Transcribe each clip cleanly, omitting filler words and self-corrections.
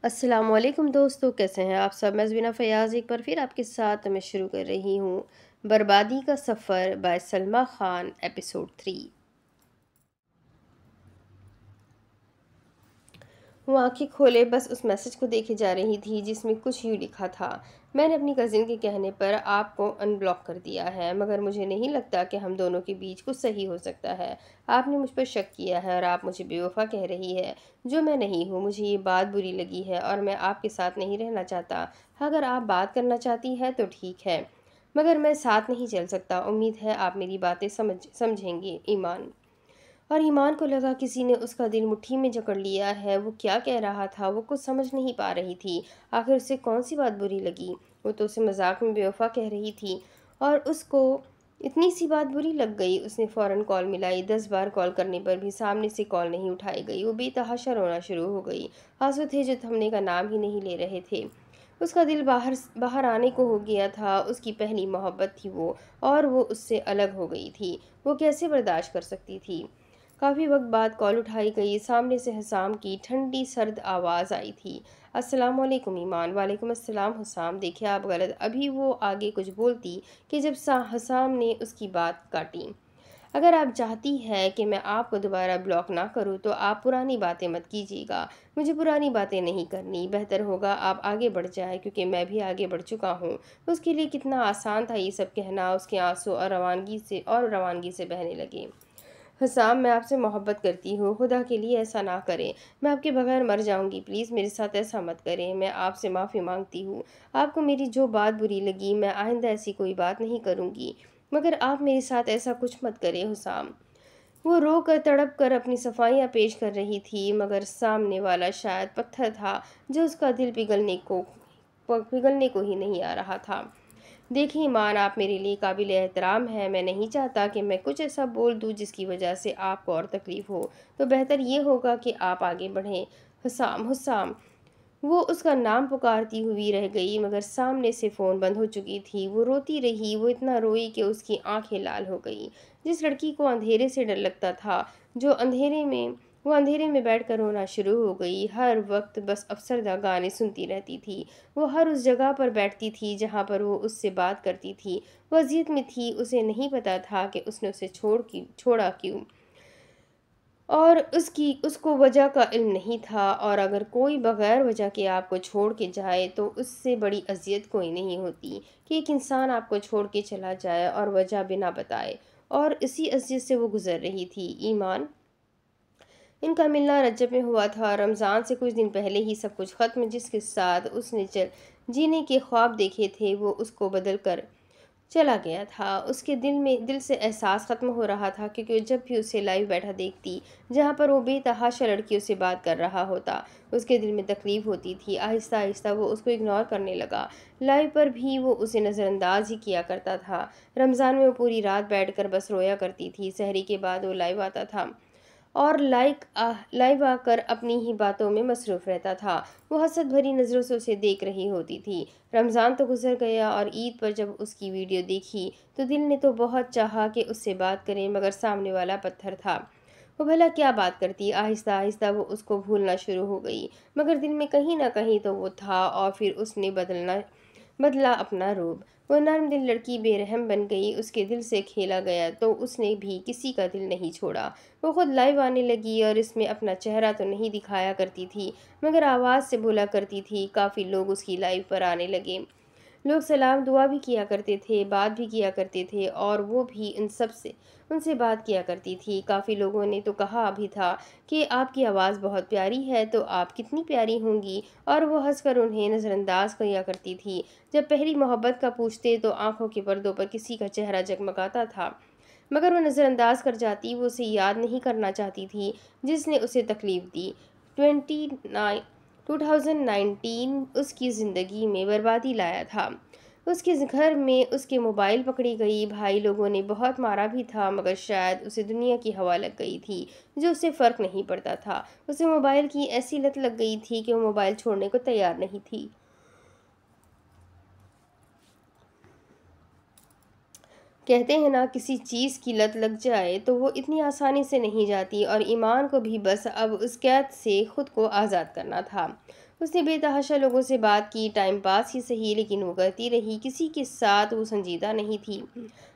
अस्सलामुअलैकुम दोस्तों, कैसे हैं आप सब। मैं ज़बीना फ़याज़ एक बार फिर आपके साथ मैं शुरू कर रही हूँ बर्बादी का सफ़र बाय सलमा खान एपिसोड 3। वो आंखें खोले बस उस मैसेज को देखे जा रही थी जिसमें कुछ यूँ लिखा था। मैंने अपनी कज़िन के कहने पर आपको अनब्लॉक कर दिया है, मगर मुझे नहीं लगता कि हम दोनों के बीच कुछ सही हो सकता है। आपने मुझ पर शक किया है और आप मुझे बेवफा कह रही है, जो मैं नहीं हूँ। मुझे ये बात बुरी लगी है और मैं आपके साथ नहीं रहना चाहता। अगर आप बात करना चाहती है तो ठीक है, मगर मैं साथ नहीं चल सकता। उम्मीद है आप मेरी बातें समझेंगी। ईमान। और ईमान को लगा किसी ने उसका दिल मुट्ठी में जकड़ लिया है। वो क्या कह रहा था, वो कुछ समझ नहीं पा रही थी। आखिर उसे कौन सी बात बुरी लगी। वो तो उसे मजाक में बेवफा कह रही थी और उसको इतनी सी बात बुरी लग गई। उसने फ़ौरन कॉल मिलाई। 10 बार कॉल करने पर भी सामने से कॉल नहीं उठाई गई। वो बेतहाशा रोना शुरू हो गई। आंसू थे जो थमने का नाम ही नहीं ले रहे थे। उसका दिल बाहर बाहर आने को हो गया था। उसकी पहली मोहब्बत थी वो, और वो उससे अलग हो गई थी। वो कैसे बर्दाश्त कर सकती थी। काफ़ी वक्त बाद कॉल उठाई गई। सामने से हसाम की ठंडी सर्द आवाज़ आई थी। अस्सलाम वालेकुम ईमान। वालेकुम अस्सलाम हुसाम। देखिए आप गलत। अभी वो आगे कुछ बोलती कि जब हसाम ने उसकी बात काटी। अगर आप चाहती है कि मैं आपको दोबारा ब्लॉक ना करूं तो आप पुरानी बातें मत कीजिएगा। मुझे पुरानी बातें नहीं करनी। बेहतर होगा आप आगे बढ़ जाए, क्योंकि मैं भी आगे बढ़ चुका हूँ। उसके लिए कितना आसान था ये सब कहना। उसके आंसू और रवानगी से बहने लगे। हसाम, मैं आपसे मोहब्बत करती हूँ। खुदा के लिए ऐसा ना करें। मैं आपके बगैर मर जाऊंगी। प्लीज़ मेरे साथ ऐसा मत करें। मैं आपसे माफ़ी मांगती हूँ। आपको मेरी जो बात बुरी लगी, मैं आइंदा ऐसी कोई बात नहीं करूँगी। मगर आप मेरे साथ ऐसा कुछ मत करें हुसाम। वो रो कर तड़प कर अपनी सफाइयाँ पेश कर रही थी, मगर सामने वाला शायद पत्थर था जो उसका दिल पिघलने को ही नहीं आ रहा था। देखिए ईमान, आप मेरे लिए काबिल एहतराम हैं। मैं नहीं चाहता कि मैं कुछ ऐसा बोल दूँ जिसकी वजह से आपको और तकलीफ़ हो। तो बेहतर ये होगा कि आप आगे बढ़ें। हुसाम, हुसाम। वो उसका नाम पुकारती हुई रह गई, मगर सामने से फ़ोन बंद हो चुकी थी। वो रोती रही। वो इतना रोई कि उसकी आंखें लाल हो गई। जिस लड़की को अंधेरे से डर लगता था, जो अंधेरे में वो अंधेरे में बैठकर रोना शुरू हो गई। हर वक्त बस अफसरदा गाने सुनती रहती थी। वो हर उस जगह पर बैठती थी जहाँ पर वो उससे बात करती थी। वो अजियत में थी। उसे नहीं पता था कि उसने उसे छोड़ा क्यों, और उसको वजह का इल्म नहीं था। और अगर कोई बगैर वजह के आपको छोड़ के जाए तो उससे बड़ी अजियत कोई नहीं होती कि एक इंसान आपको छोड़ के चला जाए और वजह बिना बताए। और इसी अजियत से वो गुजर रही थी। ईमान। इनका मिलना रजब में हुआ था। रमज़ान से कुछ दिन पहले ही सब कुछ ख़त्म। जिसके साथ उसने जीने के ख्वाब देखे थे, वो उसको बदल कर चला गया था। उसके दिल से एहसास ख़त्म हो रहा था, क्योंकि जब भी उसे लाइव बैठा देखती, जहाँ पर वो बेतहाशा लड़कियों से बात कर रहा होता, उसके दिल में तकलीफ़ होती थी। आहिस्ता आहिस्ता वो उसको इग्नोर करने लगा। लाइव पर भी वो उसे नज़रअंदाज ही किया करता था। रमज़ान में वो पूरी रात बैठकर बस रोया करती थी। सहरी के बाद वो लाइव आता था और लाइव आकर अपनी ही बातों में मसरूफ़ रहता था। वो हसद भरी नज़रों से उसे देख रही होती थी। रमज़ान तो गुजर गया और ईद पर जब उसकी वीडियो देखी तो दिल ने तो बहुत चाहा कि उससे बात करें, मगर सामने वाला पत्थर था। वो भला क्या बात करती। आहिस्ता आहिस्ता वो उसको भूलना शुरू हो गई, मगर दिल में कहीं ना कहीं तो वो था। और फिर उसने बदला अपना रूप। वो नर्म दिल लड़की बेरहम बन गई। उसके दिल से खेला गया तो उसने भी किसी का दिल नहीं छोड़ा। वो खुद लाइव आने लगी और इसमें अपना चेहरा तो नहीं दिखाया करती थी, मगर आवाज़ से बोला करती थी। काफ़ी लोग उसकी लाइव पर आने लगे। लोग सलाम दुआ भी किया करते थे, बात भी किया करते थे, और वो भी उनसे बात किया करती थी। काफ़ी लोगों ने तो कहा भी था कि आपकी आवाज़ बहुत प्यारी है, तो आप कितनी प्यारी होंगी। और वो हंसकर उन्हें नज़रअंदाज किया करती थी। जब पहली मोहब्बत का पूछते तो आंखों के पर्दों पर किसी का चेहरा जगमगाता था, मगर वो नज़रअंदाज कर जाती। वो उसे याद नहीं करना चाहती थी जिसने उसे तकलीफ़ दी। 2019 उसकी ज़िंदगी में बर्बादी लाया था। उसके घर में उसके मोबाइल पकड़ी गई। भाई लोगों ने बहुत मारा भी था, मगर शायद उसे दुनिया की हवा लग गई थी, जो उसे फ़र्क नहीं पड़ता था। उसे मोबाइल की ऐसी लत लग गई थी कि वो मोबाइल छोड़ने को तैयार नहीं थी। कहते हैं ना, किसी चीज़ की लत लग जाए तो वो इतनी आसानी से नहीं जाती, और ईमान को भी बस अब उस कैद से खुद को आज़ाद करना था। उसने बेतहाशा लोगों से बात की, टाइम पास ही सही, लेकिन वो करती रही। किसी के साथ वो संजीदा नहीं थी।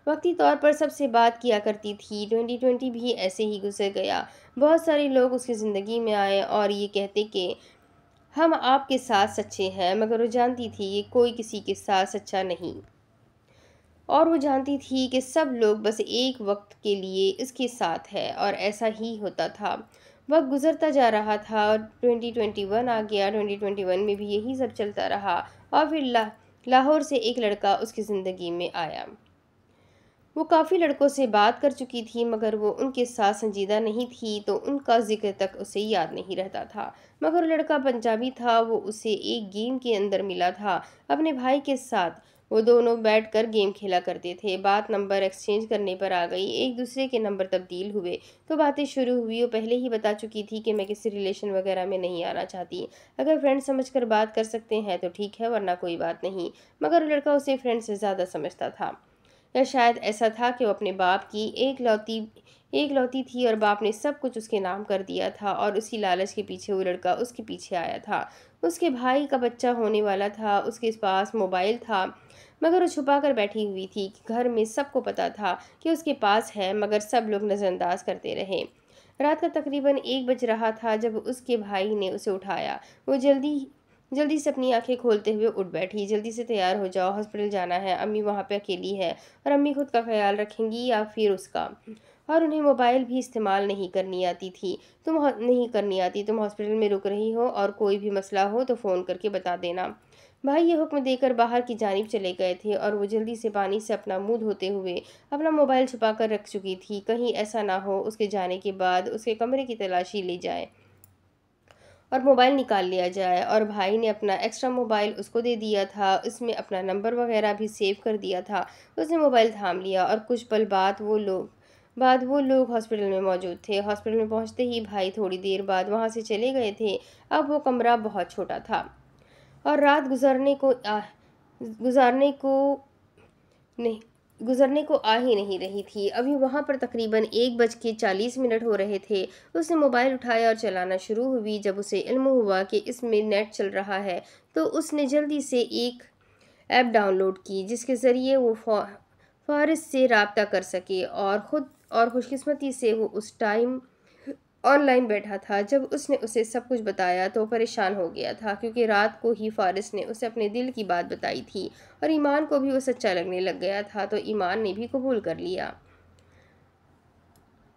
वक्ती तौर पर सबसे बात किया करती थी। 2020 भी ऐसे ही गुजर गया। बहुत सारे लोग उसकी ज़िंदगी में आए और ये कहते कि हम आपके साथ सच्चे हैं, मगर वो जानती थी ये कोई किसी के साथ सच्चा नहीं। और वो जानती थी कि सब लोग बस एक वक्त के लिए इसके साथ है, और ऐसा ही होता था। वक्त गुजरता जा रहा था और 2021 आ गया। 2021 में भी यही सब चलता रहा, और फिर लाहौर से एक लड़का उसकी ज़िंदगी में आया। वो काफ़ी लड़कों से बात कर चुकी थी, मगर वो उनके साथ संजीदा नहीं थी, तो उनका जिक्र तक उसे याद नहीं रहता था। मगर वो लड़का पंजाबी था। वो उसे एक गेम के अंदर मिला था अपने भाई के साथ। वो दोनों बैठकर गेम खेला करते थे। बात नंबर एक्सचेंज करने पर आ गई। एक दूसरे के नंबर तब्दील हुए तो बातें शुरू हुई। वो पहले ही बता चुकी थी कि मैं किसी रिलेशन वगैरह में नहीं आना चाहती। अगर फ्रेंड समझकर बात कर सकते हैं तो ठीक है, वरना कोई बात नहीं। मगर वो लड़का उसे फ्रेंड से ज़्यादा समझता था, या शायद ऐसा था कि वो अपने बाप की एक लौती थी, और बाप ने सब कुछ उसके नाम कर दिया था, और उसी लालच के पीछे वो लड़का उसके पीछे आया था। उसके भाई का बच्चा होने वाला था। उसके पास मोबाइल था, मगर वो छुपा कर बैठी हुई थी कि घर में सबको पता था कि उसके पास है, मगर सब लोग नज़रअंदाज करते रहे। रात का तकरीबन 1 बज रहा था जब उसके भाई ने उसे उठाया। वो जल्दी जल्दी से अपनी आंखें खोलते हुए उठ बैठी। जल्दी से तैयार हो जाओ, हॉस्पिटल जाना है। अम्मी वहाँ पे अकेली है, और अम्मी खुद का ख्याल रखेंगी या फिर उसका। और उन्हें मोबाइल भी इस्तेमाल नहीं करनी आती थी। तुम हॉस्पिटल में रुक रही हो, और कोई भी मसला हो तो फ़ोन करके बता देना। भाई ये हुक्म देकर बाहर की जानिब चले गए थे, और वो जल्दी से पानी से अपना मुंह धोते हुए अपना मोबाइल छुपा कर रख चुकी थी। कहीं ऐसा ना हो उसके जाने के बाद उसके कमरे की तलाशी ली जाए और मोबाइल निकाल लिया जाए। और भाई ने अपना एक्स्ट्रा मोबाइल उसको दे दिया था, उसमें अपना नंबर वगैरह भी सेव कर दिया था। उसने मोबाइल थाम लिया, और कुछ पल बाद वो लोग हॉस्पिटल में मौजूद थे। हॉस्पिटल में पहुंचते ही भाई थोड़ी देर बाद वहां से चले गए थे। अब वो कमरा बहुत छोटा था, और रात गुजारने को नहीं गुजरने को आ ही नहीं रही थी। अभी वहां पर तकरीबन 1:40 हो रहे थे। उसने मोबाइल उठाया और चलाना शुरू हुई। जब उसे इल्म हुआ कि इसमें नेट चल रहा है, तो उसने जल्दी से एक ऐप डाउनलोड की जिसके ज़रिए वो फारिस से रब्ता कर सके। और खुशकिस्मती से वो उस टाइम ऑनलाइन बैठा था। जब उसने उसे सब कुछ बताया तो वो परेशान हो गया था, क्योंकि रात को ही फारिस ने उसे अपने दिल की बात बताई थी, और ईमान को भी वो सच्चा लगने लग गया था। तो ईमान ने भी कबूल कर लिया।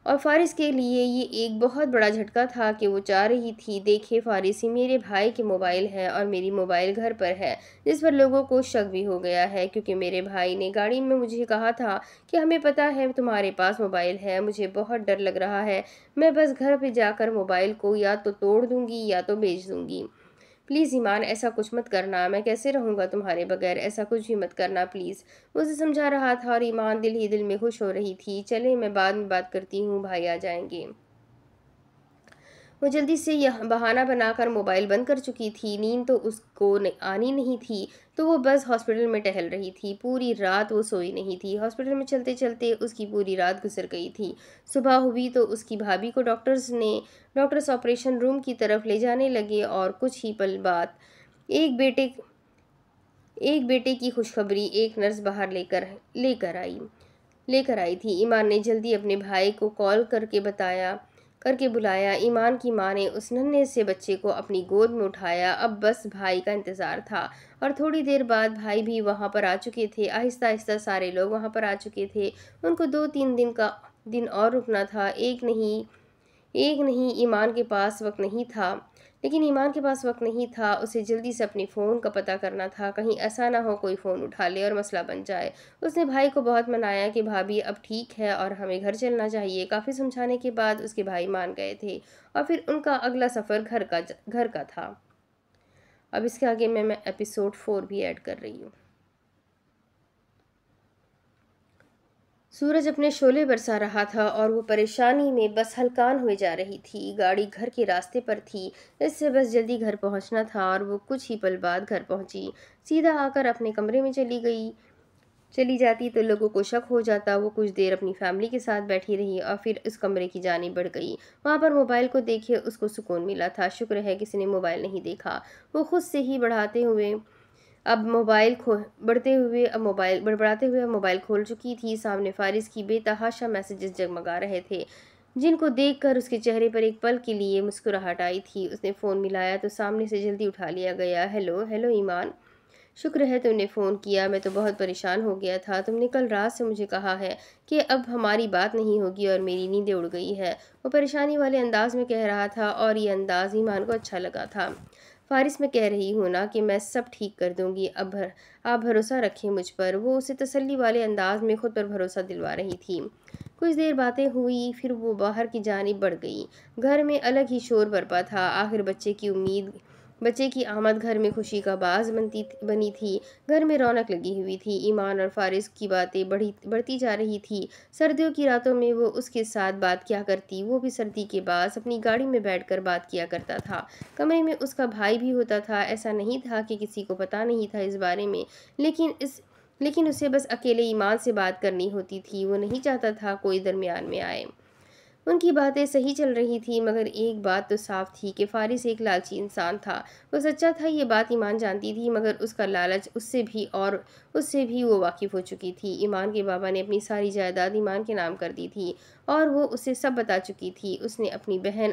और फारिस के लिए ये एक बहुत बड़ा झटका था कि वो चाह रही थी, देखे फारिस, ही मेरे भाई के मोबाइल है और मेरी मोबाइल घर पर है, जिस पर लोगों को शक भी हो गया है, क्योंकि मेरे भाई ने गाड़ी में मुझे कहा था कि हमें पता है तुम्हारे पास मोबाइल है। मुझे बहुत डर लग रहा है। मैं बस घर पे जाकर मोबाइल को या तो तोड़ दूंगी या तो बेच दूंगी। प्लीज़ ईमान, ऐसा कुछ मत करना। मैं कैसे रहूँगा तुम्हारे बगैर? ऐसा कुछ भी मत करना प्लीज़। उसे समझा रहा था, और ईमान दिल ही दिल में खुश हो रही थी। चले, मैं बाद में बात करती हूँ, भाई आ जाएंगे। वो जल्दी से यह बहाना बनाकर मोबाइल बंद कर चुकी थी। नींद तो उसको आनी नहीं थी, तो वो बस हॉस्पिटल में टहल रही थी। पूरी रात वो सोई नहीं थी। हॉस्पिटल में चलते चलते उसकी पूरी रात गुजर गई थी। सुबह हुई तो उसकी भाभी को डॉक्टर्स ऑपरेशन रूम की तरफ ले जाने लगे, और कुछ ही पल बाद एक बेटे एक बेटे की खुशखबरी एक नर्स बाहर लेकर आई थी। ईमान ने जल्दी अपने भाई को कॉल करके बुलाया। ईमान की माँ ने उस नन्हे से बच्चे को अपनी गोद में उठाया। अब बस भाई का इंतज़ार था, और थोड़ी देर बाद भाई भी वहाँ पर आ चुके थे। आहिस्ता आहिस्ता सारे लोग वहाँ पर आ चुके थे। उनको 2-3 दिन और रुकना था। एक नहीं, ईमान के पास वक्त नहीं था। लेकिन ईमान के पास वक्त नहीं था। उसे जल्दी से अपने फ़ोन का पता करना था, कहीं ऐसा ना हो कोई फ़ोन उठा ले और मसला बन जाए। उसने भाई को बहुत मनाया कि भाभी अब ठीक है और हमें घर चलना चाहिए। काफ़ी समझाने के बाद उसके भाई मान गए थे, और फिर उनका अगला सफ़र घर का था। अब इसके आगे मैं एपिसोड 4 भी ऐड कर रही हूँ। सूरज अपने शोले बरसा रहा था, और वो परेशानी में बस हलकान हुए जा रही थी। गाड़ी घर के रास्ते पर थी। इससे बस जल्दी घर पहुंचना था, और वो कुछ ही पल बाद घर पहुंची। सीधा आकर अपने कमरे में चली गई। चली जाती तो लोगों को शक हो जाता। वो कुछ देर अपनी फैमिली के साथ बैठी रही और फिर उस कमरे की जानिब बढ़ गई। वहाँ पर मोबाइल को देखे उसको सुकून मिला था। शुक्र है किसी ने मोबाइल नहीं देखा। वो खुद से ही बढ़ाते हुए अब मोबाइल खो बढ़ते हुए अब मोबाइल बड़बड़ाते हुए अब मोबाइल खोल चुकी थी। सामने फारिस की बेतहाशा मैसेजेस जगमगा रहे थे, जिनको देखकर उसके चेहरे पर एक पल के लिए मुस्कुराहट आई थी। उसने फ़ोन मिलाया तो सामने से जल्दी उठा लिया गया। हेलो हेलो ईमान, शुक्र है तुमने फ़ोन किया। मैं तो बहुत परेशान हो गया था। तुमने कल रात से मुझे कहा है कि अब हमारी बात नहीं होगी और मेरी नींदें उड़ गई है। वो परेशानी वाले अंदाज में कह रहा था और ये अंदाज ईमान को अच्छा लगा था। फारिस, मैं कह रही हूँ ना कि मैं सब ठीक कर दूंगी। आप भरोसा रखें मुझ पर। वो उसे तसल्ली वाले अंदाज में खुद पर भरोसा दिलवा रही थी। कुछ देर बातें हुई, फिर वो बाहर की जानिब बढ़ गई। घर में अलग ही शोर बरपा था। आखिर बच्चे की आमद घर में खुशी का बाज बनी थी। घर में रौनक लगी हुई थी। ईमान और फारिस की बातें बढ़ती जा रही थी। सर्दियों की रातों में वो उसके साथ बात किया करती। वो भी सर्दी के बाद अपनी गाड़ी में बैठकर बात किया करता था। कमरे में उसका भाई भी होता था। ऐसा नहीं था कि किसी को पता नहीं था इस बारे में, लेकिन उसे बस अकेले ईमान से बात करनी होती थी। वो नहीं चाहता था कोई दरमियान में आए। उनकी बातें सही चल रही थी, मगर एक बात तो साफ थी कि फारिस एक लालची इंसान था। वो सच्चा था, ये बात ईमान जानती थी, मगर उसका लालच उससे भी वो वाकिफ हो चुकी थी। ईमान के बाबा ने अपनी सारी जायदाद ईमान के नाम कर दी थी और वो उसे सब बता चुकी थी। उसने अपनी बहन,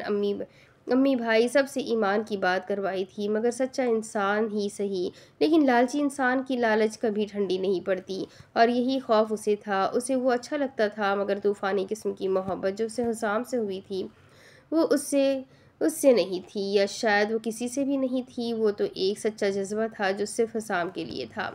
अम्मी भाई सबसे ईमान की बात करवाई थी। मगर सच्चा इंसान ही सही, लेकिन लालची इंसान की लालच कभी ठंडी नहीं पड़ती, और यही खौफ उसे था। उसे वो अच्छा लगता था, मगर तूफ़ानी किस्म की मोहब्बत जो उसे हुसाम से हुई थी, वो उससे उससे नहीं थी, या शायद वो किसी से भी नहीं थी। वो तो एक सच्चा जज्बा था जो सिर्फ हुसाम के लिए था।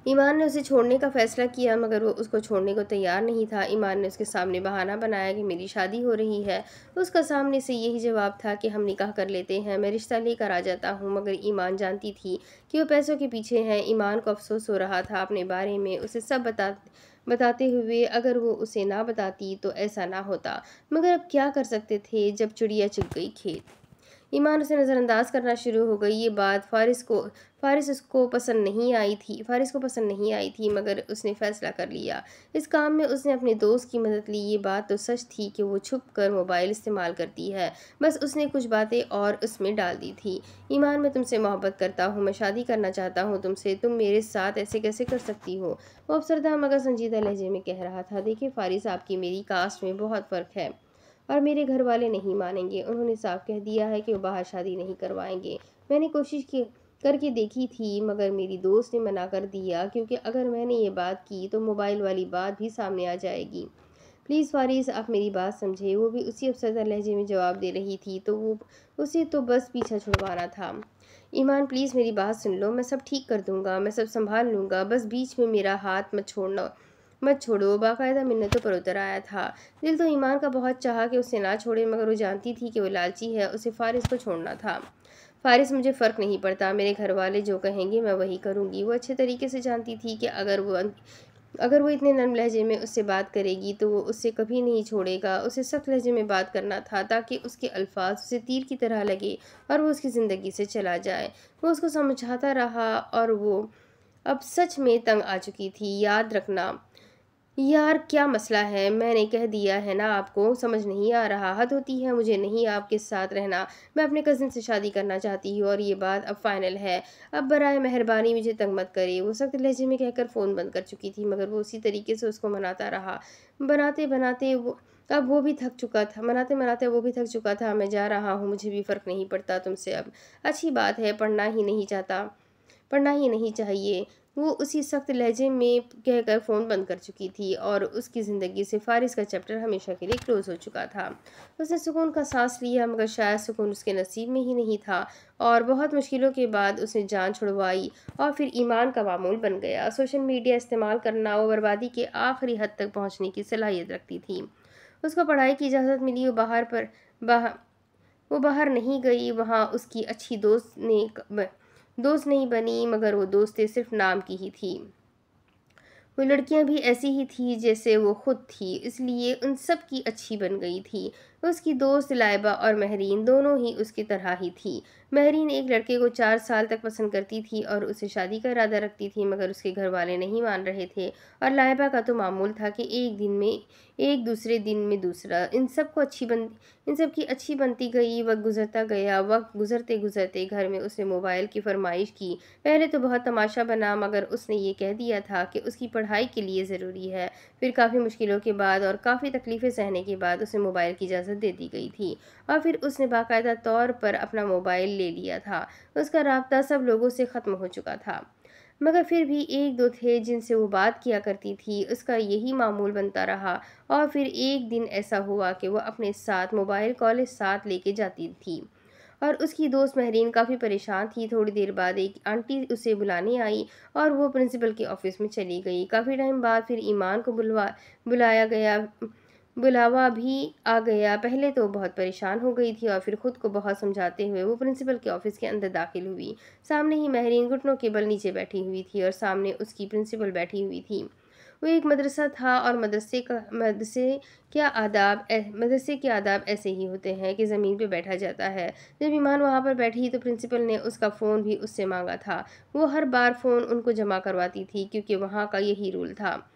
ईमान ने उसे छोड़ने का फैसला किया, मगर वो उसको छोड़ने को तैयार नहीं था। ईमान ने उसके सामने बहाना बनाया कि मेरी शादी हो रही है। उसका सामने से यही जवाब था कि हम निकाह कर लेते हैं, मैं रिश्ता लेकर आ जाता हूँ। मगर ईमान जानती थी कि वो पैसों के पीछे हैं। ईमान को अफसोस हो रहा था अपने बारे में। उसे सब बताते हुए अगर वो उसे ना बताती तो ऐसा ना होता, मगर अब क्या कर सकते थे जब चिड़िया चुग गई खेत। ईमान उसे नज़रअंदाज करना शुरू हो गई। ये बात फारिस को पसंद नहीं आई थी, मगर उसने फैसला कर लिया। इस काम में उसने अपने दोस्त की मदद ली। ये बात तो सच थी कि वो छुप कर मोबाइल इस्तेमाल करती है, बस उसने कुछ बातें और उसमें डाल दी थी। ईमान, मैं तुमसे मोहब्बत करता हूँ, मैं शादी करना चाहता हूँ तुमसे। तुम मेरे साथ ऐसे कैसे कर सकती हो? वो अफसरदा मगर संजीदा लहजे में कह रहा था। देखिए फारिस, आपकी मेरी कास्ट में बहुत फ़र्क है और मेरे घर वाले नहीं मानेंगे। उन्होंने साफ कह दिया है कि वो बाहर शादी नहीं करवाएंगे। मैंने कोशिश की करके देखी थी, मगर मेरी दोस्त ने मना कर दिया, क्योंकि अगर मैंने ये बात की तो मोबाइल वाली बात भी सामने आ जाएगी। प्लीज़ फारिस, आप मेरी बात समझे। वो भी उसी अफसरदा लहजे में जवाब दे रही थी। तो वो उसे तो बस पीछा छुड़वाना था। ईमान, प्लीज़ मेरी बात सुन लो, मैं सब ठीक कर दूंगा, मैं सब संभाल लूँगा, बस बीच में मेरा हाथ मत छोड़ो। बाकायदा मिन्नतों पर उतर आया था। दिल तो ईमान का बहुत चाहा कि उसे ना छोड़े, मगर वो जानती थी कि वो लालची है। उसे फारिस को छोड़ना था। फारिस, मुझे फ़र्क नहीं पड़ता, मेरे घर वाले जो कहेंगे मैं वही करूँगी। वो अच्छे तरीके से जानती थी कि अगर वो इतने नर्म लहजे में उससे बात करेगी तो वो उससे कभी नहीं छोड़ेगा। उसे सख्त लहजे में बात करना था, ताकि उसके अल्फाज उसे तीर की तरह लगे और वो उसकी ज़िंदगी से चला जाए। वो उसको समझाता रहा और वो अब सच में तंग आ चुकी थी। याद रखना यार, क्या मसला है? मैंने कह दिया है ना, आपको समझ नहीं आ रहा? हद होती है, मुझे नहीं आपके साथ रहना। मैं अपने कज़न से शादी करना चाहती हूँ और ये बात अब फाइनल है। अब बराए मेहरबानी मुझे तंग मत करे। वो सख्त लहजे में कहकर फ़ोन बंद कर चुकी थी, मगर वो उसी तरीके से उसको मनाता रहा। बनाते बनाते वो अब वो भी थक चुका था मनाते मनाते वो भी थक चुका था। मैं जा रहा हूँ, मुझे भी फ़र्क नहीं पड़ता तुमसे अब। अच्छी बात है, पढ़ना ही नहीं चाहिए। वो उसी सख्त लहजे में कहकर फ़ोन बंद कर चुकी थी और उसकी ज़िंदगी से फारिस का चैप्टर हमेशा के लिए क्लोज़ हो चुका था। उसने सुकून का सांस लिया, मगर शायद सुकून उसके नसीब में ही नहीं था, और बहुत मुश्किलों के बाद उसने जान छुड़वाई और फिर ईमान का मामूल बन गया। सोशल मीडिया इस्तेमाल करना वो बर्बादी के आखिरी हद तक पहुँचने की सलाहियत रखती थी। उसको पढ़ाई की इजाज़त मिली। बाहर वो बाहर नहीं गई। वहाँ उसकी अच्छी दोस्त नहीं बनी, मगर वो दोस्तें सिर्फ नाम की ही थी। वो लड़कियां भी ऐसी ही थी जैसे वो खुद थी, इसलिए उन सब की अच्छी बन गई थी। उसकी दोस्त लाइबा और महरीन दोनों ही उसकी तरह ही थी। महरीन एक लड़के को 4 साल तक पसंद करती थी और उससे शादी का इरादा रखती थी, मगर उसके घर वाले नहीं मान रहे थे। और लाइबा का तो मामूल था कि एक दिन में एक, दूसरे दिन में दूसरा। इन सब की अच्छी बनती गई। वक्त गुजरता गया। वक्त गुजरते गुजरते घर में उसने मोबाइल की फरमाइश की। पहले तो बहुत तमाशा बना, मगर उसने ये कह दिया था कि उसकी पढ़ाई के लिए ज़रूरी है। फिर काफ़ी मुश्किलों के बाद और काफ़ी तकलीफ़ें सहने के बाद उसे मोबाइल की इजाज़त दे दी गई थी। और फिर उसने बाकायदा तौर पर अपना मोबाइल ले लिया था। उसका राब्ता सब लोगों से ख़त्म हो चुका था, मगर फिर भी एक दो थे जिनसे वो बात किया करती थी। उसका यही मामूल बनता रहा। और फिर एक दिन ऐसा हुआ कि वो अपने साथ मोबाइल कॉलेज साथ लेके जाती थी। और उसकी दोस्त महरीन काफ़ी परेशान थी। थोड़ी देर बाद एक आंटी उसे बुलाने आई और वो प्रिंसिपल के ऑफिस में चली गई। काफ़ी टाइम बाद फिर ईमान को बुलाया गया। बुलावा भी आ गया। पहले तो बहुत परेशान हो गई थी और फिर खुद को बहुत समझाते हुए वो प्रिंसिपल के ऑफिस के अंदर दाखिल हुई। सामने ही महरीन घुटनों के बल नीचे बैठी हुई थी और सामने उसकी प्रिंसिपल बैठी हुई थी। वो एक मदरसा था और मदरसे के आदाब ऐसे ही होते हैं कि ज़मीन पे बैठा जाता है। जब ईमान वहाँ पर बैठी तो प्रिंसिपल ने उसका फ़ोन भी उससे मांगा था। वो हर बार फ़ोन उनको जमा करवाती थी, क्योंकि वहाँ का यही रूल था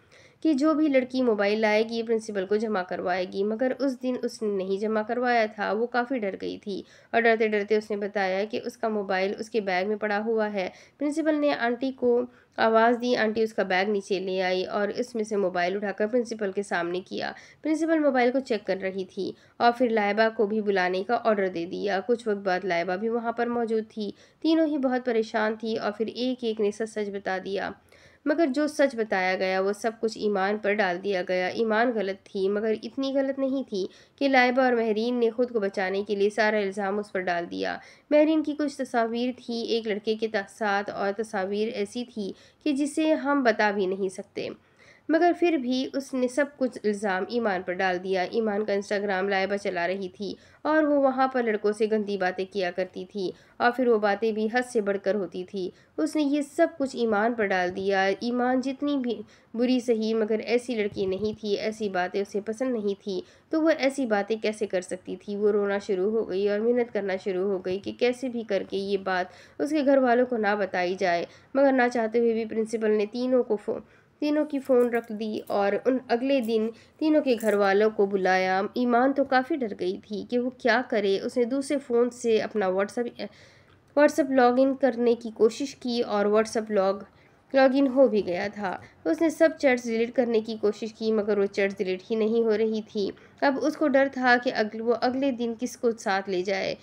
कि जो भी लड़की मोबाइल लाएगी प्रिंसिपल को जमा करवाएगी। मगर उस दिन उसने नहीं जमा करवाया था। वो काफ़ी डर गई थी और डरते डरते उसने बताया कि उसका मोबाइल उसके बैग में पड़ा हुआ है। प्रिंसिपल ने आंटी को आवाज़ दी। आंटी उसका बैग नीचे ले आई और इसमें से मोबाइल उठाकर प्रिंसिपल के सामने किया। प्रिंसिपल मोबाइल को चेक कर रही थी और फिर लाइबा को भी बुलाने का ऑर्डर दे दिया। कुछ वक्त बाद लाइबा भी वहाँ पर मौजूद थी। तीनों ही बहुत परेशान थी और फिर एक एक ने सच सच बता दिया। मगर जो सच बताया गया वो सब कुछ ईमान पर डाल दिया गया। ईमान गलत थी, मगर इतनी गलत नहीं थी कि लाइबा और महरीन ने खुद को बचाने के लिए सारा इल्ज़ाम उस पर डाल दिया। महरीन की कुछ तस्वीर थी एक लड़के के साथ, और तस्वीर ऐसी थी कि जिसे हम बता भी नहीं सकते। मगर फिर भी उसने सब कुछ इल्ज़ाम ईमान पर डाल दिया। ईमान का इंस्टाग्राम लाइबा चला रही थी और वो वहाँ पर लड़कों से गंदी बातें किया करती थी और फिर वो बातें भी हद से बढ़कर होती थी। उसने ये सब कुछ ईमान पर डाल दिया। ईमान जितनी भी बुरी सही, मगर ऐसी लड़की नहीं थी। ऐसी बातें उसे पसंद नहीं थी, तो वो ऐसी बातें कैसे कर सकती थी। वो रोना शुरू हो गई और मिन्नत करना शुरू हो गई कि कैसे भी करके ये बात उसके घर वालों को ना बताई जाए। मगर ना चाहते हुए भी प्रिंसिपल ने तीनों की फ़ोन रख दी और उन अगले दिन तीनों के घर वालों को बुलाया। ईमान तो काफ़ी डर गई थी कि वो क्या करे। उसने दूसरे फ़ोन से अपना व्हाट्सएप लॉगिन करने की कोशिश की और व्हाट्सएप लॉगिन हो भी गया था। उसने सब चैट्स डिलीट करने की कोशिश की, मगर वो चैट्स डिलीट ही नहीं हो रही थी। अब उसको डर था कि वो अगले दिन किसको साथ ले जाए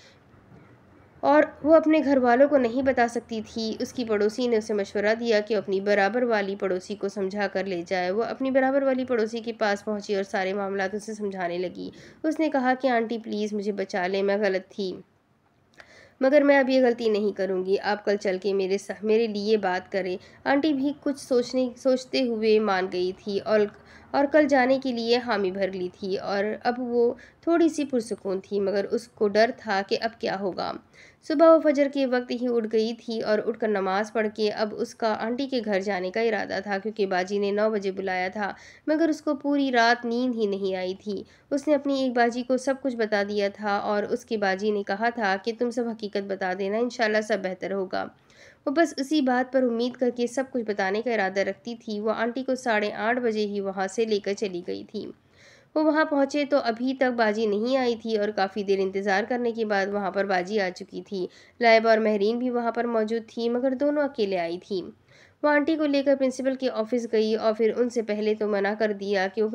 और वो अपने घर वालों को नहीं बता सकती थी। उसकी पड़ोसी ने उसे मशवरा दिया कि अपनी बराबर वाली पड़ोसी को समझा कर ले जाए। वो अपनी बराबर वाली पड़ोसी के पास पहुंची और सारे मामलात उसे समझाने लगी। उसने कहा कि आंटी प्लीज़ मुझे बचा लें, मैं गलत थी, मगर मैं अब ये गलती नहीं करूँगी। आप कल चल के मेरे लिए बात करें। आंटी भी कुछ सोचते हुए मान गई थी और कल जाने के लिए हामी भर ली थी। और अब वो थोड़ी सी पुरसुकून थी, मगर उसको डर था कि अब क्या होगा। सुबह वो फजर के वक्त ही उठ गई थी और उठकर नमाज पढ़ के अब उसका आंटी के घर जाने का इरादा था, क्योंकि बाजी ने 9 बजे बुलाया था। मगर उसको पूरी रात नींद ही नहीं आई थी। उसने अपनी एक बाजी को सब कुछ बता दिया था और उसकी बाजी ने कहा था कि तुम सब हकीकत बता देना, इंशाल्लाह सब बेहतर होगा। वो बस उसी बात पर उम्मीद करके सब कुछ बताने का इरादा रखती थी। वो आंटी को 8:30 बजे ही वहाँ से लेकर चली गई थी। वो वहाँ पहुँचे तो अभी तक बाजी नहीं आई थी और काफ़ी देर इंतज़ार करने के बाद वहाँ पर बाजी आ चुकी थी। लाइबा और महरीन भी वहाँ पर मौजूद थी, मगर दोनों अकेले आई थी। वो आंटी को लेकर प्रिंसिपल के ऑफिस गई और फिर उनसे पहले तो मना कर दिया कि वो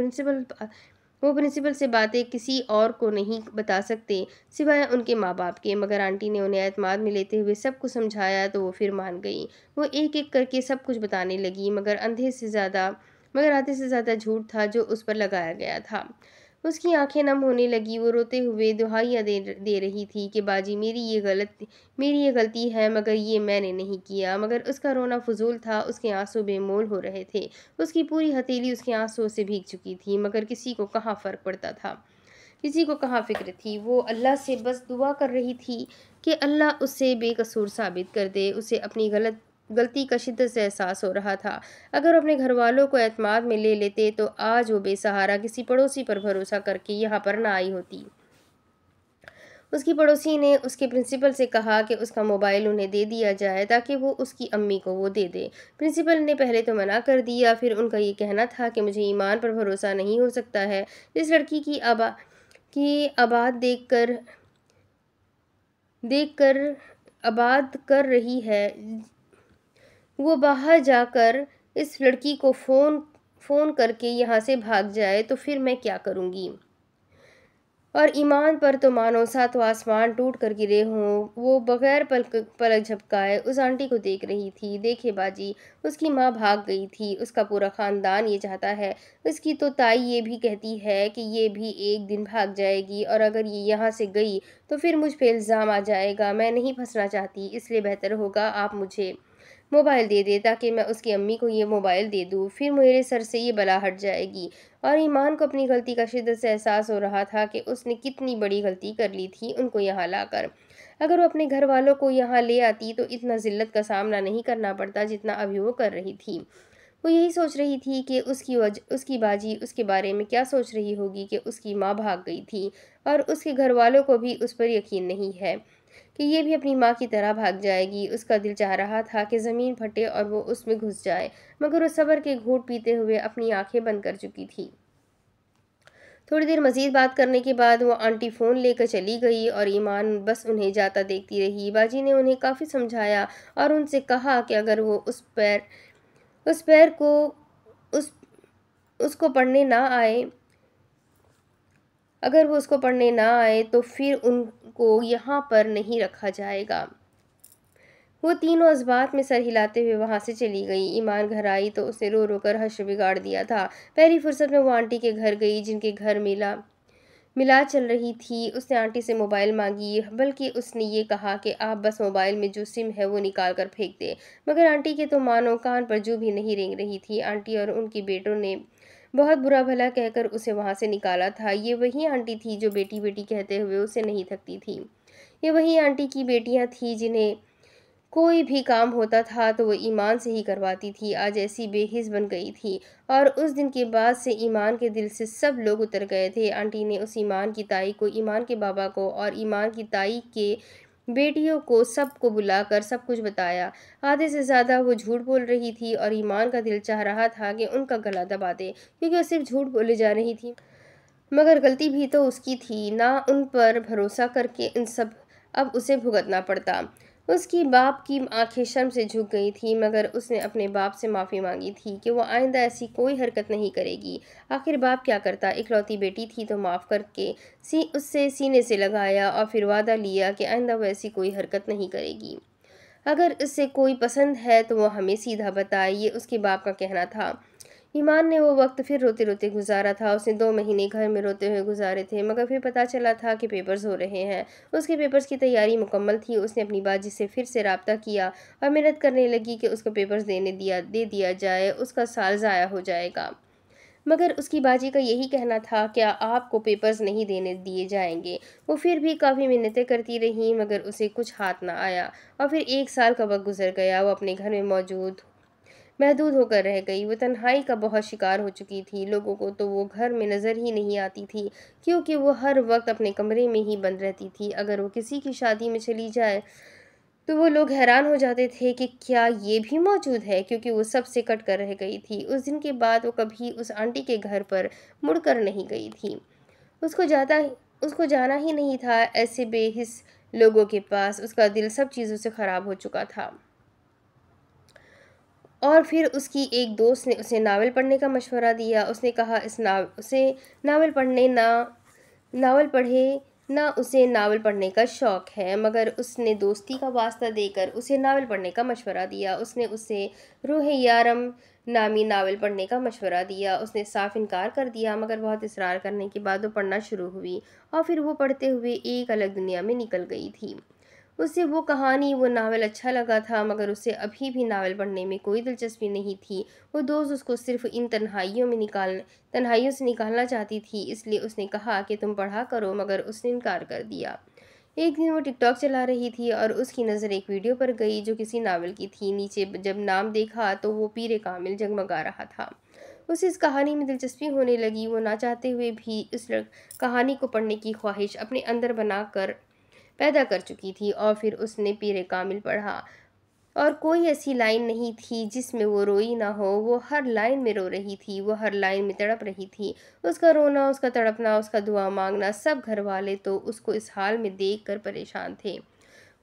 प्रिंसिपल से बातें किसी और को नहीं बता सकते सिवाय उनके माँ बाप के। मगर आंटी ने उन्हें एतमाद में लेते हुए सब कुछ समझाया तो वो फिर मान गई। वो एक एक करके सब कुछ बताने लगी, मगर आधे से ज़्यादा झूठ था जो उस पर लगाया गया था। उसकी आंखें नम होने लगी। वो रोते हुए दुहाइयाँ दे रही थी कि बाजी मेरी ये गलती है, मगर ये मैंने नहीं किया। मगर उसका रोना फजूल था। उसके आंसू बेमोल हो रहे थे। उसकी पूरी हथेली उसके आंसुओं से भीग चुकी थी, मगर किसी को कहाँ फ़र्क पड़ता था, किसी को कहाँ फ़िक्र थी। वो अल्लाह से बस दुआ कर रही थी कि अल्लाह उसे बेकसूर साबित कर दे। उसे अपनी गलती का शिद्दत से एहसास हो रहा था। अगर वो अपने घर वालों को एतमाद में ले लेते तो आज वो बेसहारा किसी पड़ोसी पर भरोसा करके यहाँ पर ना आई होती। उसकी पड़ोसी ने उसके प्रिंसिपल से कहा कि उसका मोबाइल उन्हें दे दिया जाए ताकि वो उसकी अम्मी को वो दे दे। प्रिंसिपल ने पहले तो मना कर दिया, फिर उनका ये कहना था कि मुझे ईमान पर भरोसा नहीं हो सकता है। इस लड़की की आबाद देखकर आबाद कर रही है, वो बाहर जाकर इस लड़की को फ़ोन करके यहाँ से भाग जाए तो फिर मैं क्या करूँगी। और ईमान पर तो मानो सातों आसमान टूट कर गिरे हों। वो बगैर पलक झपकाए उस आंटी को देख रही थी। देखे बाजी, उसकी माँ भाग गई थी, उसका पूरा ख़ानदान ये चाहता है। उसकी तो ताई ये भी कहती है कि ये भी एक दिन भाग जाएगी, और अगर ये यहाँ से गई तो फिर मुझ पे इल्ज़ाम आ जाएगा। मैं नहीं फंसना चाहती, इसलिए बेहतर होगा आप मुझे मोबाइल दे दे ताकि मैं उसकी अम्मी को ये मोबाइल दे दूँ, फिर मेरे सर से ये बला हट जाएगी। और ईमान को अपनी गलती का शिद्दत से एहसास हो रहा था कि उसने कितनी बड़ी गलती कर ली थी उनको यहाँ लाकर। अगर वो अपने घर वालों को यहाँ ले आती तो इतना ज़िल्लत का सामना नहीं करना पड़ता जितना अभी वो कर रही थी। वो यही सोच रही थी कि उसकी बाजी उसके बारे में क्या सोच रही होगी कि उसकी माँ भाग गई थी, और उसके घर वालों को भी उस पर यकीन नहीं है कि ये भी अपनी माँ की तरह भाग जाएगी। उसका दिल चाह रहा था कि ज़मीन फटे और वो उसमें घुस जाए, मगर वो सब्र के घूंट पीते हुए अपनी आंखें बंद कर चुकी थी। थोड़ी देर मज़ीद बात करने के बाद वो आंटी फ़ोन लेकर चली गई और ईमान बस उन्हें जाता देखती रही। बाजी ने उन्हें काफ़ी समझाया और उनसे कहा कि अगर वो उस पैर को उस उसको पढ़ने ना आए अगर वो उसको पढ़ने ना आए तो फिर उनको यहाँ पर नहीं रखा जाएगा। वो तीनों इस्बात में सर हिलाते हुए वहाँ से चली गई। ईमान घर आई तो उसने रो रो कर हश्र बिगाड़ दिया था। पहली फुर्सत में वो आंटी के घर गई जिनके घर मिला चल रही थी। उसने आंटी से मोबाइल मांगी, बल्कि उसने ये कहा कि आप बस मोबाइल में जो सिम है वो निकाल कर फेंक दे। मगर आंटी के तो मानो कान पर जू भी नहीं रेंग रही थी। आंटी और उनकी बेटों ने बहुत बुरा भला कहकर उसे वहाँ से निकाला था। ये वही आंटी थी जो बेटी बेटी कहते हुए उसे नहीं थकती थी। ये वही आंटी की बेटियां थी जिन्हें कोई भी काम होता था तो वो ईमान से ही करवाती थी। आज ऐसी बेहिस बन गई थी, और उस दिन के बाद से ईमान के दिल से सब लोग उतर गए थे। आंटी ने उस ईमान की ताई को, ईमान के बाबा को और ईमान की ताई के बेटियों को सबको बुलाकर सब कुछ बताया। आधे से ज़्यादा वो झूठ बोल रही थी और ईमान का दिल चाह रहा था कि उनका गला दबा दे, क्योंकि वो सिर्फ झूठ बोले जा रही थी। मगर गलती भी तो उसकी थी ना, उन पर भरोसा करके इन सब अब उसे भुगतना पड़ता। उसकी बाप की आंखें शर्म से झुक गई थी, मगर उसने अपने बाप से माफ़ी मांगी थी कि वो आइंदा ऐसी कोई हरकत नहीं करेगी। आखिर बाप क्या करता, इकलौती बेटी थी तो माफ़ करके उससे सीने से लगाया और फिर वादा लिया कि आइंदा वो ऐसी कोई हरकत नहीं करेगी। अगर इससे कोई पसंद है तो वो हमें सीधा बताए, ये उसके बाप का कहना था। ईमान ने वो वक्त फिर रोते रोते गुजारा था। उसने 2 महीने घर में रोते हुए गुजारे थे, मगर फिर पता चला था कि पेपर्स हो रहे हैं। उसके पेपर्स की तैयारी मुकम्मल थी। उसने अपनी बाजी से फिर से रब्ता किया और मेहनत करने लगी कि उसको पेपर्स दे दिया जाए, उसका साल ज़ाया हो जाएगा। मगर उसकी बाजी का यही कहना था कि आपको पेपर्स नहीं देने दिए जाएंगे। वो फिर भी काफ़ी मिन्नतें करती रही, मगर उसे कुछ हाथ ना आया। और फिर 1 साल का वक्त गुजर गया। वो अपने घर में महदूद होकर रह गई। वो तन्हाई का बहुत शिकार हो चुकी थी। लोगों को तो वो घर में नज़र ही नहीं आती थी, क्योंकि वो हर वक्त अपने कमरे में ही बंद रहती थी। अगर वो किसी की शादी में चली जाए तो वो लोग हैरान हो जाते थे कि क्या ये भी मौजूद है, क्योंकि वो सबसे कट कर रह गई थी। उस दिन के बाद वो कभी उस आंटी के घर पर मुड़कर नहीं गई थी। उसको जाता उसको जाना ही नहीं था ऐसे बेहिस लोगों के पास। उसका दिल सब चीज़ों से ख़राब हो चुका था। और फिर उसकी एक दोस्त ने उसे नावल पढ़ने का मशवरा दिया। उसने कहा उसे नावल पढ़ने ना नावल पढ़े ना उसे नावल पढ़ने का शौक़ है, मगर उसने दोस्ती का वास्ता देकर उसे नावल पढ़ने का मशवरा दिया। उसने उसे रूह यारम नामी नावल पढ़ने का मशवरा दिया। उसने साफ इनकार कर दिया, मगर बहुत इसरार करने के बाद वो पढ़ना शुरू हुई, और फिर वो पढ़ते हुए एक अलग दुनिया में निकल गई थी। उसे वो कहानी, वो नावल अच्छा लगा था, मगर उसे अभी भी नावल पढ़ने में कोई दिलचस्पी नहीं थी। वो दोस्त उसको सिर्फ इन तन्हाइयों से निकालना चाहती थी, इसलिए उसने कहा कि तुम पढ़ा करो, मगर उसने इनकार कर दिया। एक दिन वो टिकटॉक चला रही थी और उसकी नज़र एक वीडियो पर गई जो किसी नावल की थी। नीचे जब नाम देखा तो वो पीरे कामिल जगमगा रहा था। उसे इस कहानी में दिलचस्पी होने लगी। वो ना चाहते हुए भी कहानी को पढ़ने की ख्वाहिश अपने अंदर बनाकर पैदा कर चुकी थी। और फिर उसने पीरे कामिल पढ़ा और कोई ऐसी लाइन नहीं थी जिसमें वो रोई ना हो। वो हर लाइन में रो रही थी, वो हर लाइन में तड़प रही थी। उसका रोना, उसका तड़पना, उसका दुआ मांगना, सब घर वाले तो उसको इस हाल में देख कर परेशान थे।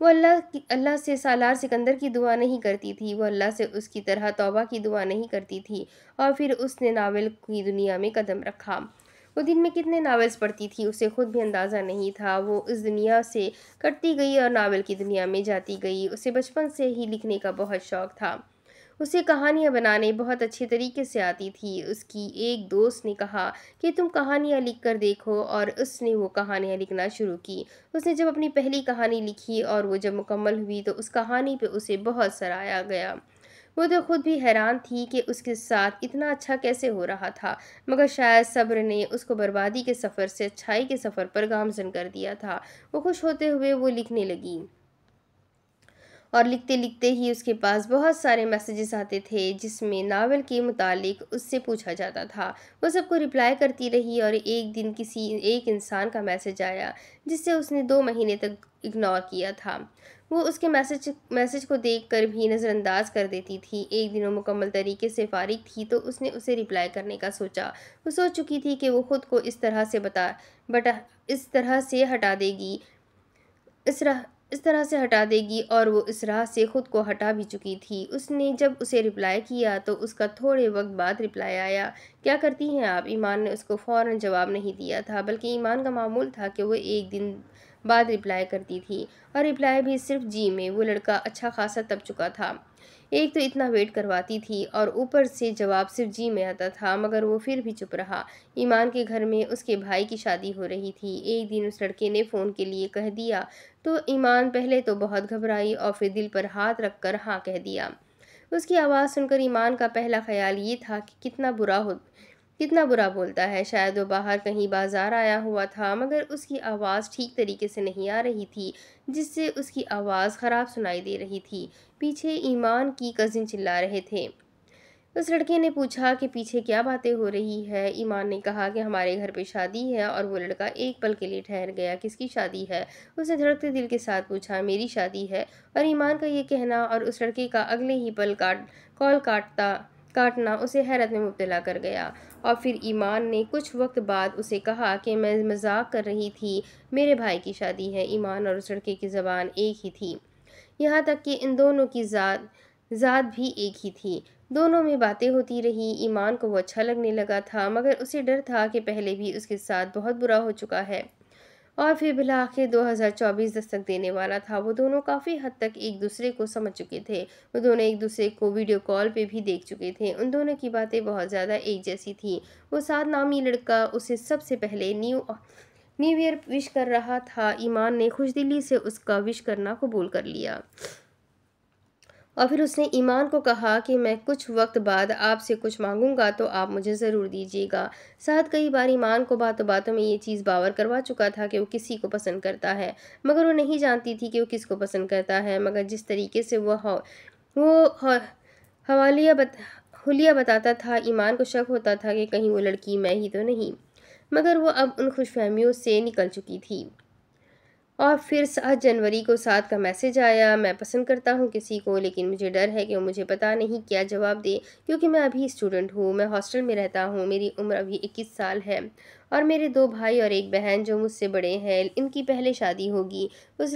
वो अल्लाह से सालार सिकंदर की दुआ नहीं करती थी, वो अल्लाह से उसकी तरह तौबा की दुआ नहीं करती थी। और फिर उसने नावल की दुनिया में कदम रखा। वो दिन में कितने नावल्स पढ़ती थी उसे खुद भी अंदाज़ा नहीं था। वो इस दुनिया से कटती गई और नावल की दुनिया में जाती गई। उसे बचपन से ही लिखने का बहुत शौक था। उसे कहानियाँ बनाने बहुत अच्छे तरीके से आती थी। उसकी एक दोस्त ने कहा कि तुम कहानियाँ लिख कर देखो, और उसने वो कहानियाँ लिखना शुरू की। उसने जब अपनी पहली कहानी लिखी और वो जब मुकम्मल हुई तो उस कहानी पे उसे बहुत सराहा गया। वो तो खुद भी हैरान थी कि उसके साथ इतना अच्छा कैसे हो रहा था, मगर शायद सब्र ने उसको बर्बादी के सफ़र से अच्छाई के सफ़र पर गामज़न कर दिया था। वो खुश होते हुए वो लिखने लगी और लिखते लिखते ही उसके पास बहुत सारे मैसेजेस आते थे जिसमें नावल के मुतालिक उससे पूछा जाता था। वो सबको रिप्लाई करती रही और एक दिन किसी एक इंसान का मैसेज आया जिससे उसने 2 महीने तक इग्नोर किया था। वो उसके मैसेज को देखकर भी नज़रअंदाज कर देती थी। एक दिन वो मुकम्मल तरीके से फारिग थी तो उसने उसे रिप्लाई करने का सोचा। वो सोच चुकी थी कि वो खुद को इस तरह से हटा देगी इस तरह से हटा देगी, और वो इस राह से खुद को हटा भी चुकी थी। उसने जब उसे रिप्लाई किया तो उसका थोड़े वक्त बाद रिप्लाई आया, क्या करती हैं आप? ईमान ने उसको फ़ौरन जवाब नहीं दिया था, बल्कि ईमान का मामूल था कि वो एक दिन बाद रिप्लाई करती थी, और रिप्लाई भी सिर्फ जी में। वो लड़का अच्छा खासा तप चुका था। एक तो इतना वेट करवाती थी और ऊपर से जवाब सिर्फ जी में आता था, मगर वो फिर भी चुप रहा। ईमान के घर में उसके भाई की शादी हो रही थी। एक दिन उस लड़के ने फ़ोन के लिए कह दिया तो ईमान पहले तो बहुत घबराई और फिर दिल पर हाथ रखकर हाँ कह दिया। उसकी आवाज़ सुनकर ईमान का पहला ख्याल ये था कि कितना बुरा बोलता है। शायद वो बाहर कहीं बाजार आया हुआ था, मगर उसकी आवाज़ ठीक तरीके से नहीं आ रही थी, जिससे उसकी आवाज़ ख़राब सुनाई दे रही थी। पीछे ईमान की कज़िन चिल्ला रहे थे। उस लड़के ने पूछा कि पीछे क्या बातें हो रही है। ईमान ने कहा कि हमारे घर पे शादी है, और वो लड़का एक पल के लिए ठहर गया। किसकी शादी है? उसने धड़कते दिल के साथ पूछा। मेरी शादी है। और ईमान का ये कहना और उस लड़के का अगले ही पल कॉल काटना उसे हैरत में मुब्तला कर गया। और फिर ईमान ने कुछ वक्त बाद उसे कहा कि मैं मजाक कर रही थी, मेरे भाई की शादी है। ईमान और उस लड़के की ज़बान एक ही थी, यहाँ तक कि इन दोनों की ज़ात भी एक ही थी। दोनों में बातें होती रही। ईमान को वो अच्छा लगने लगा था, मगर उसे डर था कि पहले भी उसके साथ बहुत बुरा हो चुका है। और फिर बिला आखिर 2024 दस्तक देने वाला था। वो दोनों काफ़ी हद तक एक दूसरे को समझ चुके थे। वो दोनों एक दूसरे को वीडियो कॉल पे भी देख चुके थे। उन दोनों की बातें बहुत ज़्यादा एक जैसी थी। वो सात नामी लड़का उसे सबसे पहले न्यू ईयर विश कर रहा था। ईमान ने खुशदिली से उसका विश करना कबूल कर लिया, और फिर उसने ईमान को कहा कि मैं कुछ वक्त बाद आपसे कुछ मांगूंगा तो आप मुझे ज़रूर दीजिएगा। साथ कई बार ईमान को बातों बातों में ये चीज़ बावर करवा चुका था कि वो किसी को पसंद करता है, मगर वो नहीं जानती थी कि वो किसको पसंद करता है। मगर जिस तरीके से वो हवालिया बत हुलिया बताता था, ईमान को शक होता था कि कहीं वो लड़की मैं ही तो नहीं। मगर वो अब उन खुशफहमियों से निकल चुकी थी। और फिर 7 जनवरी को 7 का मैसेज आया। मैं पसंद करता हूँ किसी को, लेकिन मुझे डर है कि वो मुझे पता नहीं क्या जवाब दे, क्योंकि मैं अभी स्टूडेंट हूँ, मैं हॉस्टल में रहता हूँ, मेरी उम्र अभी 21 साल है, और मेरे 2 भाई और एक बहन जो मुझसे बड़े हैं, इनकी पहले शादी होगी। उस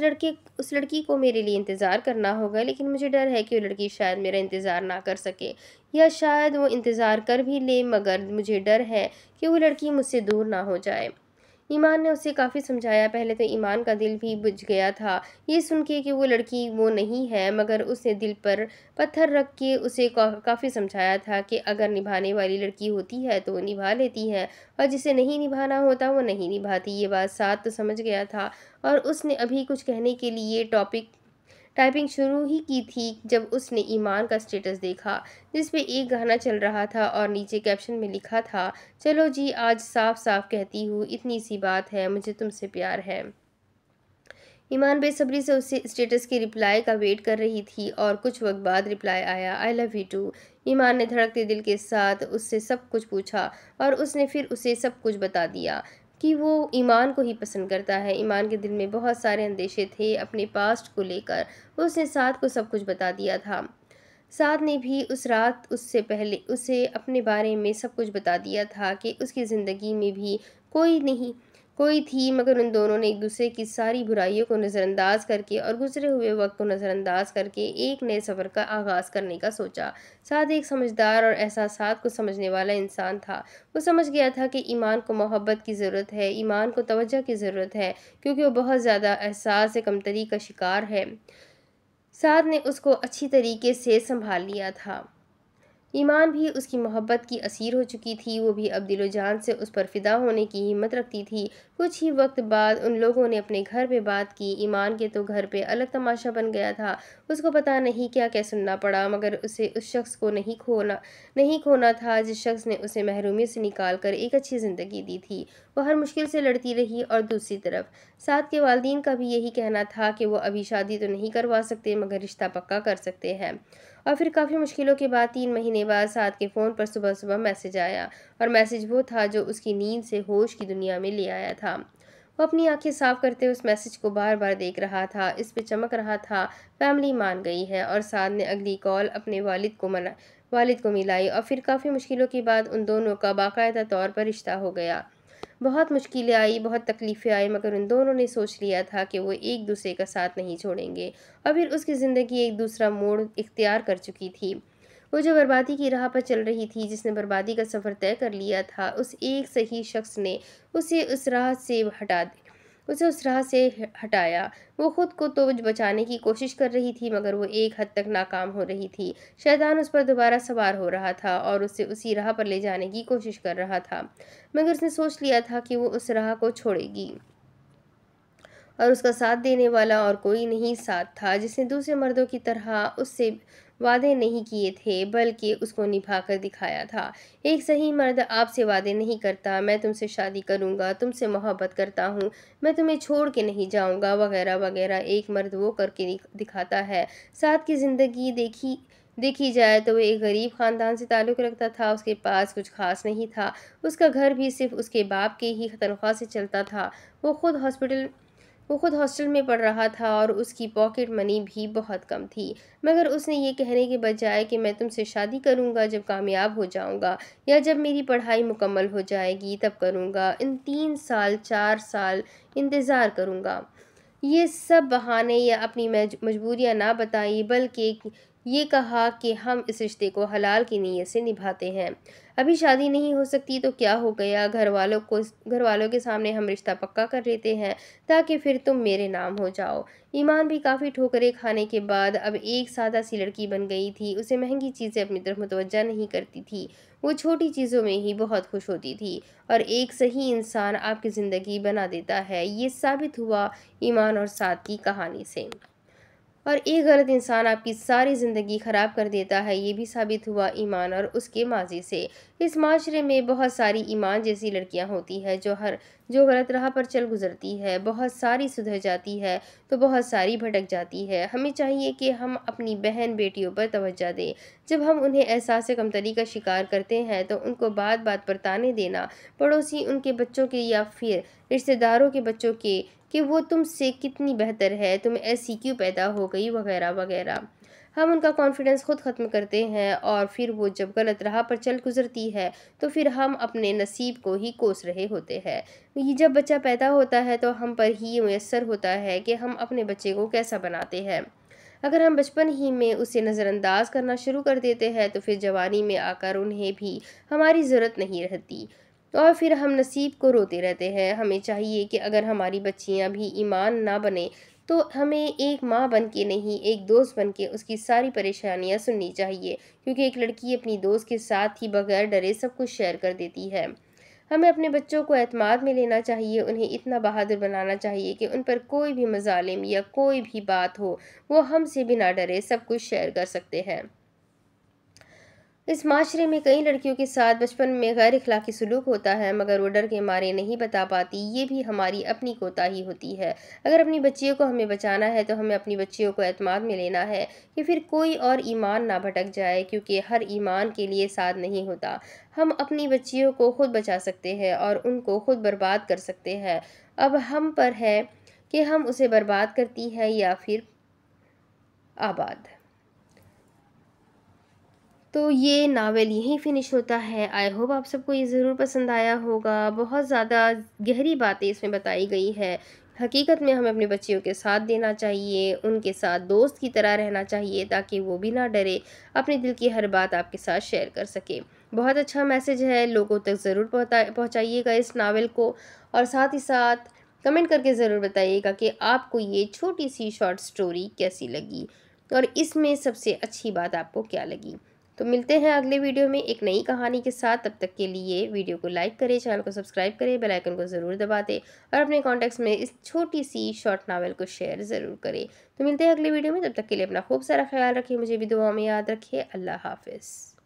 लड़की को मेरे लिए इंतज़ार करना होगा, लेकिन मुझे डर है कि वो लड़की शायद मेरा इंतज़ार ना कर सके, या शायद वो इंतज़ार कर भी ले, मगर मुझे डर है कि वो लड़की मुझसे दूर ना हो जाए। ईमान ने उसे काफ़ी समझाया। पहले तो ईमान का दिल भी बुझ गया था ये सुन के कि वो लड़की वो नहीं है, मगर उसने दिल पर पत्थर रख के उसे काफ़ी समझाया था कि अगर निभाने वाली लड़की होती है तो वो निभा लेती है, और जिसे नहीं निभाना होता वो नहीं निभाती। ये बात साथ तो समझ गया था, और उसने अभी कुछ कहने के लिए टाइपिंग शुरू ही की थी जब उसने ईमान का स्टेटस देखा, जिस पे एक गाना चल रहा था और नीचे कैप्शन में लिखा था, चलो जी आज साफ साफ कहती हूँ, इतनी सी बात है, मुझे तुमसे प्यार है। ईमान बेसब्री से उससे स्टेटस की रिप्लाई का वेट कर रही थी, और कुछ वक्त बाद रिप्लाई आया, आई लव यू टू। ईमान ने धड़कते दिल के साथ उससे सब कुछ पूछा, और उसने फिर उसे सब कुछ बता दिया। कि वो ईमान को ही पसंद करता है। ईमान के दिल में बहुत सारे अंदेशे थे अपने पास्ट को लेकर। उसने साद को सब कुछ बता दिया था। साद ने भी उस रात उससे पहले उसे अपने बारे में सब कुछ बता दिया था कि उसकी ज़िंदगी में भी कोई थी, मगर उन दोनों ने एक दूसरे की सारी बुराइयों को नज़रअंदाज करके और गुजरे हुए वक्त को नज़रअंदाज करके एक नए सफ़र का आगाज़ करने का सोचा। साद एक समझदार और एहसासात को समझने वाला इंसान था। वो समझ गया था कि ईमान को मोहब्बत की ज़रूरत है, ईमान को तवज्जो की ज़रूरत है, क्योंकि वो बहुत ज़्यादा एहसास से कमतरी का शिकार है। साद ने उसको अच्छी तरीके से संभाल लिया था। ईमान भी उसकी मोहब्बत की असीर हो चुकी थी। वो भी अब दिलो जान से उस पर फिदा होने की हिम्मत रखती थी। कुछ ही वक्त बाद उन लोगों ने अपने घर पे बात की। ईमान के तो घर पे अलग तमाशा बन गया था। उसको पता नहीं क्या क्या सुनना पड़ा, मगर उसे उस शख्स को नहीं खोना था जिस शख्स ने उसे महरूमी से निकाल कर एक अच्छी ज़िंदगी दी थी। वो हर मुश्किल से लड़ती रही। और दूसरी तरफ साद के वालिदैन का भी यही कहना था कि वो अभी शादी तो नहीं करवा सकते, मगर रिश्ता पक्का कर सकते हैं। और फिर काफ़ी मुश्किलों के बाद 3 महीने बाद साद के फ़ोन पर सुबह सुबह मैसेज आया। और मैसेज वो था जो उसकी नींद से होश की दुनिया में ले आया था। वो अपनी आंखें साफ करते उस मैसेज को बार बार देख रहा था। इस पे चमक रहा था, फैमिली मान गई है। और साद ने अगली कॉल अपने वालिद को मिलाई। और फिर काफ़ी मुश्किलों के बाद उन दोनों का बाकायदा तौर पर रिश्ता हो गया। बहुत मुश्किलें आई, बहुत तकलीफ़ें आई, मगर उन दोनों ने सोच लिया था कि वो एक दूसरे का साथ नहीं छोड़ेंगे। और फिर उसकी ज़िंदगी एक दूसरा मोड़ इख्तियार कर चुकी थी। वो जो बर्बादी की राह पर चल रही थी, जिसने बर्बादी का सफ़र तय कर लिया था, उस एक सही शख्स ने उसे उस राह से हटा दी उसे उस राह से हटाया। वो खुद को तो बचाने की कोशिश कर रही थी, मगर वो एक हद तक नाकाम हो रही थी। शैतान उस पर दोबारा सवार हो रहा था और उसे उसी राह पर ले जाने की कोशिश कर रहा था। मगर उसने सोच लिया था कि वो उस राह को छोड़ेगी। और उसका साथ देने वाला और कोई नहीं साथ था, जिसने दूसरे मर्दों की तरह उससे वादे नहीं किए थे, बल्कि उसको निभा कर दिखाया था। एक सही मर्द आपसे वादे नहीं करता, मैं तुमसे शादी करूंगा, तुमसे मोहब्बत करता हूँ, मैं तुम्हें छोड़ के नहीं जाऊंगा, वगैरह वगैरह। एक मर्द वो करके दिखाता है। साथ की ज़िंदगी देखी जाए तो वो एक गरीब ख़ानदान से ताल्लुक़ रखता था। उसके पास कुछ ख़ास नहीं था। उसका घर भी सिर्फ उसके बाप के ही तनख्वाह से चलता था। वो खुद हॉस्टल में पढ़ रहा था और उसकी पॉकेट मनी भी बहुत कम थी। मगर उसने ये कहने के बजाय कि मैं तुमसे शादी करूंगा जब कामयाब हो जाऊंगा, या जब मेरी पढ़ाई मुकम्मल हो जाएगी तब करूंगा, इन 3 साल 4 साल इंतज़ार करूंगा, ये सब बहाने या अपनी मजबूरियां ना बताई, बल्कि ये कहा कि हम इस रिश्ते को हलाल की नीयत से निभाते हैं। अभी शादी नहीं हो सकती तो क्या हो गया, घर वालों के सामने हम रिश्ता पक्का कर लेते हैं, ताकि फिर तुम मेरे नाम हो जाओ। ईमान भी काफ़ी ठोकरें खाने के बाद अब एक सादा सी लड़की बन गई थी। उसे महंगी चीज़ें अपनी तरफ मुतवज्जा नहीं करती थी। वो छोटी चीज़ों में ही बहुत खुश होती थी। और एक सही इंसान आपकी ज़िंदगी बना देता है, ये साबित हुआ ईमान और साद की कहानी से। और एक गलत इंसान आपकी सारी ज़िंदगी ख़राब कर देता है, ये भी साबित हुआ ईमान और उसके माज़ी से। इस माशरे में बहुत सारी ईमान जैसी लड़कियां होती है जो गलत राह पर चल गुज़रती है। बहुत सारी सुधर जाती है तो बहुत सारी भटक जाती है। हमें चाहिए कि हम अपनी बहन बेटियों पर तवज्जो दें। जब हम उन्हें एहसास कमतरी का शिकार करते हैं तो उनको बात बात पर ताने देना, पड़ोसी उनके बच्चों के या फिर रिश्तेदारों के बच्चों के कि वो तुमसे कितनी बेहतर है, तुम ऐसी क्यों पैदा हो गई, वगैरह वगैरह। हम उनका कॉन्फिडेंस खुद ख़त्म करते हैं और फिर वो जब गलत राह पर चल गुजरती है तो फिर हम अपने नसीब को ही कोस रहे होते हैं। ये जब बच्चा पैदा होता है तो हम पर ही मुयस्सर होता है कि हम अपने बच्चे को कैसा बनाते हैं। अगर हम बचपन ही में उसे नज़रअंदाज करना शुरू कर देते हैं तो फिर जवानी में आकर उन्हें भी हमारी ज़रूरत नहीं रहती और फिर हम नसीब को रोते रहते हैं। हमें चाहिए कि अगर हमारी बच्चियां भी ईमान ना बने तो हमें एक माँ बन के नहीं, एक दोस्त बन के उसकी सारी परेशानियां सुननी चाहिए, क्योंकि एक लड़की अपनी दोस्त के साथ ही बगैर डरे सब कुछ शेयर कर देती है। हमें अपने बच्चों को एतमाद में लेना चाहिए, उन्हें इतना बहादुर बनाना चाहिए कि उन पर कोई भी मजालिम या कोई भी बात हो वो हमसे बिना डरे सब कुछ शेयर कर सकते हैं। इस माशरे में कई लड़कियों के साथ बचपन में गैर इखलाकी सलूक होता है, मगर वो डर के मारे नहीं बता पाती। ये भी हमारी अपनी कोताही होती है। अगर अपनी बच्चियों को हमें बचाना है तो हमें अपनी बच्चियों को एतमाद में लेना है कि फिर कोई और ईमान ना भटक जाए, क्योंकि हर ईमान के लिए साथ नहीं होता। हम अपनी बच्चियों को खुद बचा सकते हैं और उनको खुद बर्बाद कर सकते हैं। अब हम पर है कि हम उसे बर्बाद करती है या फिर आबाद। तो ये नावल यहीं फ़िनिश होता है। आई होप आप सबको ये ज़रूर पसंद आया होगा। बहुत ज़्यादा गहरी बातें इसमें बताई गई है। हकीकत में हमें अपने बच्चियों के साथ देना चाहिए, उनके साथ दोस्त की तरह रहना चाहिए ताकि वो भी ना डरे, अपने दिल की हर बात आपके साथ शेयर कर सके। बहुत अच्छा मैसेज है, लोगों तक ज़रूर पहुँचाइएगा इस नावल को, और साथ ही साथ कमेंट करके ज़रूर बताइएगा कि आपको ये छोटी-सी शॉर्ट स्टोरी कैसी लगी और इसमें सबसे अच्छी बात आपको क्या लगी। तो मिलते हैं अगले वीडियो में एक नई कहानी के साथ। तब तक के लिए वीडियो को लाइक करें, चैनल को सब्सक्राइब करें, बेल आइकन को ज़रूर दबा दें और अपने कॉन्टैक्ट्स में इस छोटी सी शॉर्ट नावल को शेयर ज़रूर करें। तो मिलते हैं अगले वीडियो में, तब तक के लिए अपना खूब सारा ख्याल रखें, मुझे भी दुआ में याद रखें। अल्लाह हाफ़िज़।